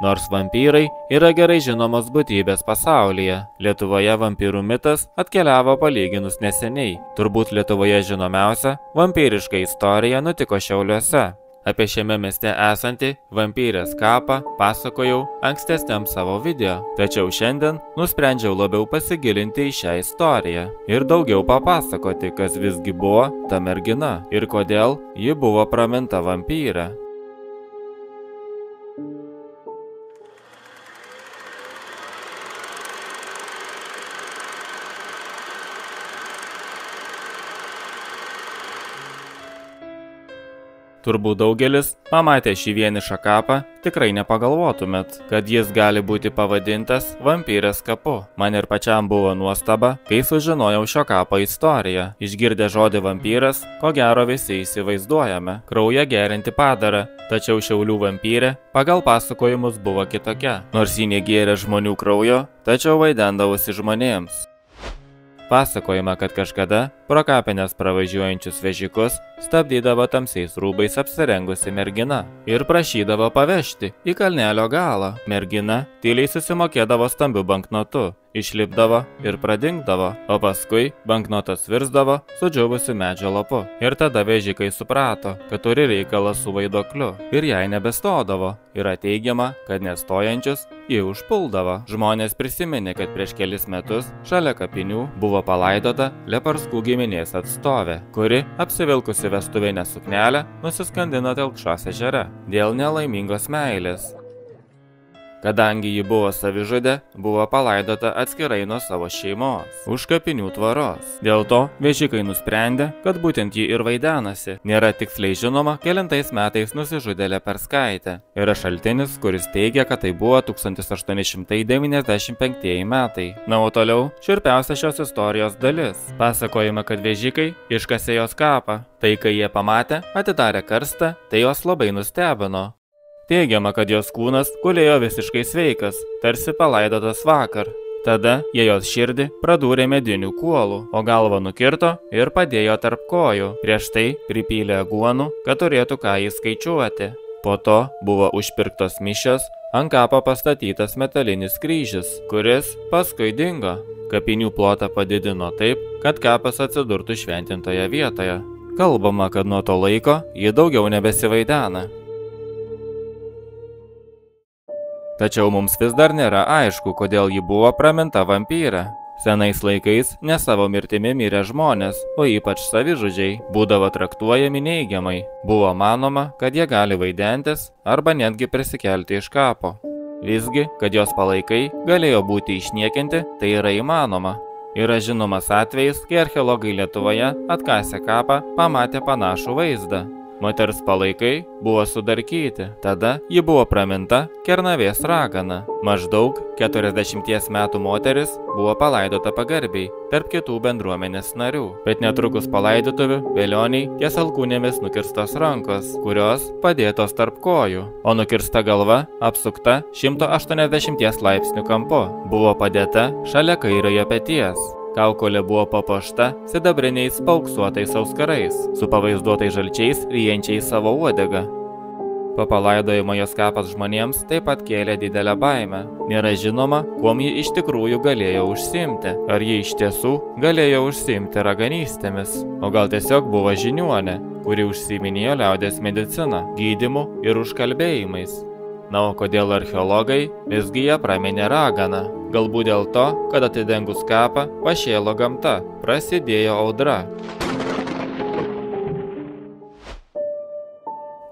Nors vampyrai yra gerai žinomos būtybės pasaulyje, Lietuvoje vampyrų mitas atkeliavo palyginus neseniai. Turbūt Lietuvoje žinomiausia vampyriška istorija nutiko Šiauliuose. Apie šiame mieste esantį vampyrės kapą pasakojau ankstesniam savo video, tačiau šiandien nusprendžiau labiau pasigilinti į šią istoriją ir daugiau papasakoti, kas visgi buvo ta mergina ir kodėl ji buvo praminta vampyrė. Turbūt daugelis, pamatę šį vienišą kapą, tikrai nepagalvotumėt, kad jis gali būti pavadintas vampyrės kapu. Man ir pačiam buvo nuostaba, kai sužinojau šio kapo istoriją. Išgirdę žodį vampyras, ko gero visi įsivaizduojame kraują geriantį padarą, tačiau Šiaulių vampyrė pagal pasakojimus buvo kitokia. Nors ji negėrė žmonių kraujo, tačiau vaidendavosi žmonėms. Pasakojama, kad kažkada pro kapines pravažiuojančius vežikus stabdydavo tamsiais rūbais apsirengusi mergina ir prašydavo pavežti į kalnelio galą. Mergina tyliai susimokėdavo stambiu banknotu, išlipdavo ir pradingdavo, o paskui banknotas virsdavo sudžiūvusiu medžio lapu. Ir tada vežikai suprato, kad turi reikalą su vaiduokliu ir jai nebestodavo. Yra teigiama, kad nestojančius ji užpuldavo. Žmonės prisiminė, kad prieš kelis metus šalia kapinių buvo palaidota Leparskų giminės atstovė, kuri apsivilkusi vestuvinę suknelę nusiskandino Telkšos ežere dėl nelaimingos meilės. Kadangi ji buvo savižudė, buvo palaidota atskirai nuo savo šeimos, už kapinių tvoros. Dėl to vežikai nusprendė, kad būtent ji ir vaidenasi. Nėra tiksliai žinoma, kelintais metais nusižudė Leparskaitė. Yra šaltinis, kuris teigia, kad tai buvo 1895 metai. Na, o toliau šiurpiausia šios istorijos dalis. Pasakojama, kad vežikai iškasė jos kapą. Tai, kai jie pamatė, atidarė karstą, tai jos labai nustebino. Teigiama, kad jos kūnas gulėjo visiškai sveikas, tarsi palaidotas vakar. Tada jie jos širdį pradūrė medinių kuolų, o galvą nukirto ir padėjo tarp kojų. Prieš tai pripylė aguonų, kad turėtų ką įskaičiuoti. Po to buvo užpirktos mišios, ant kapo pastatytas metalinis kryžius, kuris paskui dingo. Kapinių plotą padidino taip, kad kapas atsidurtų šventintoje vietoje. Kalbama, kad nuo to laiko ji daugiau nebesivaidena. Tačiau mums vis dar nėra aišku, kodėl ji buvo praminta vampyrė. Senais laikais ne savo mirtimi mirę žmonės, o ypač savižudžiai, būdavo traktuojami neigiamai. Buvo manoma, kad jie gali vaidentis arba netgi prisikelti iš kapo. Visgi, kad jos palaikai galėjo būti išniekinti, tai yra įmanoma. Yra žinomas atvejis, kai archeologai Lietuvoje atkasę kapą pamatė panašų vaizdą. Moters palaikai buvo sudarkyti, tada ji buvo praminta Kernavės ragana. Maždaug 40 metų moteris buvo palaidota pagarbiai tarp kitų bendruomenės narių, bet netrukus palaidotuvių vėlioniai ties alkūnėmis nukirstos rankos, kurios padėtos tarp kojų, o nukirsta galva apsukta 180 laipsnių kampu, buvo padėta šalia kairiojo peties. Kaukolė buvo papuošta sidabriniais paauksuotais auskarais, su pavaizduotais žalčiais ryjančiais savo uodegą. Po palaidojimo jos kapas žmonėms taip pat kėlė didelę baimę. Nėra žinoma, kuom ji iš tikrųjų galėjo užsiimti. Ar ji iš tiesų galėjo užsiimti raganystėmis, o gal tiesiog buvo žiniuonė, kuri užsiiminėjo liaudies mediciną, gydymu ir užkalbėjimais. Na, o kodėl archeologai visgi ją praminė ragana? Galbūt dėl to, kad atidengus kapą pašėlo gamta, prasidėjo audra.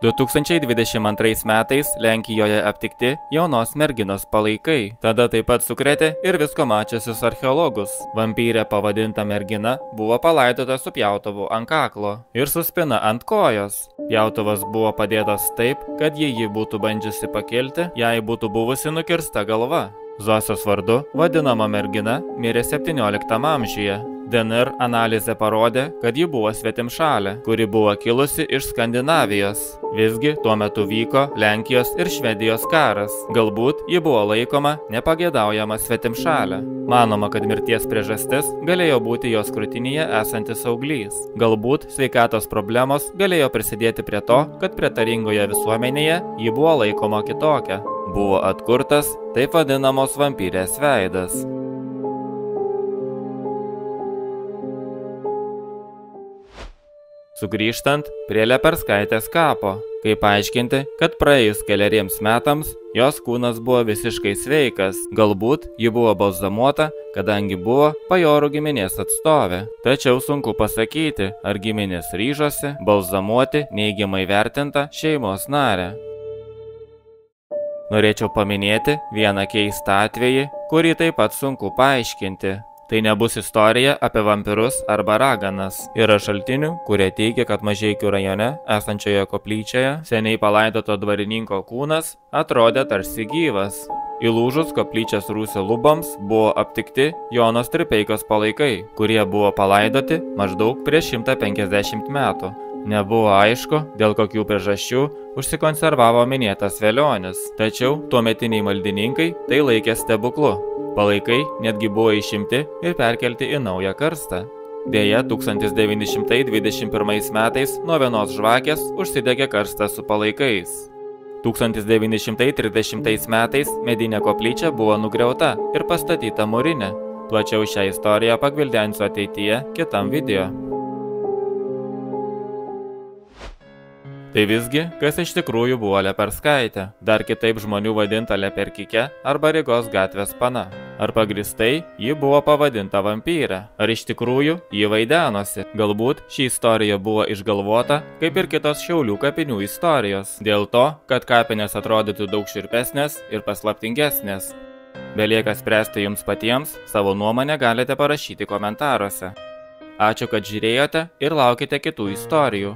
2022 metais Lenkijoje aptikti jaunos merginos palaikai. Tada taip pat sukrėtė ir visko mačiusius archeologus. Vampyrė pavadinta mergina buvo palaidota su pjautuvu ant kaklo ir su spina ant kojos. Pjautuvas buvo padėtas taip, kad jei ji būtų bandžiusi pakelti, jai būtų buvusi nukirsta galva. Zosios vardu vadinama mergina mirė 17 amžiuje. DNR analizė parodė, kad ji buvo svetimšalė, kuri buvo kilusi iš Skandinavijos. Visgi tuo metu vyko Lenkijos ir Švedijos karas. Galbūt ji buvo laikoma nepageidaujama svetimšalė. Manoma, kad mirties priežastis galėjo būti jos krūtinėje esantis auglys. Galbūt sveikatos problemos galėjo prisidėti prie to, kad prietaringoje visuomenėje ji buvo laikoma kitokia. buvo atkurtas taip vadinamos vampyrės veidas. Sugrįžtant prie Leperskaitės kapo, kaip paaiškinti, kad praėjus keleriems metams jos kūnas buvo visiškai sveikas, galbūt ji buvo balzamuota, kadangi buvo bajorų giminės atstovė. Tačiau sunku pasakyti, ar giminės ryžosi balzamuoti neigiamai vertintą šeimos narę. Norėčiau paminėti vieną keistą atvejį, kurį taip pat sunku paaiškinti. Tai nebus istorija apie vampirus arba raganas. Yra šaltinių, kurie teigia, kad Mažeikių rajone esančioje koplyčioje seniai palaidoto dvarininko kūnas atrodė tarsi gyvas. Įlūžus koplyčios rūsio luboms buvo aptikti Jono Stripeikos palaikai, kurie buvo palaidoti maždaug prieš 150 metų. Nebuvo aišku, dėl kokių priežasčių užsikonservavo minėtas velionis, tačiau tuometiniai maldininkai tai laikė stebuklu. Palaikai netgi buvo išimti ir perkelti į naują karstą. Deja, 1921 metais nuo vienos žvakės užsidegė karstas su palaikais. 1930 metais medinė koplyčia buvo nugriauta ir pastatyta mūrinė. Plačiau šią istoriją pagvildensiu ateityje kitam video. Tai visgi, kas iš tikrųjų buvo Leperskaitė, dar kitaip žmonių vadinta Leperkike arba Rygos gatvės pana. Ar pagristai ji buvo pavadinta vampyrė? Ar iš tikrųjų ji vaidenosi? Galbūt ši istorija buvo išgalvota, kaip ir kitos Šiaulių kapinių istorijos, dėl to, kad kapinės atrodytų daug šiurpesnės ir paslaptingesnės. Belieka spręsti jums patiems, savo nuomonę galite parašyti komentaruose. Ačiū, kad žiūrėjote ir laukite kitų istorijų.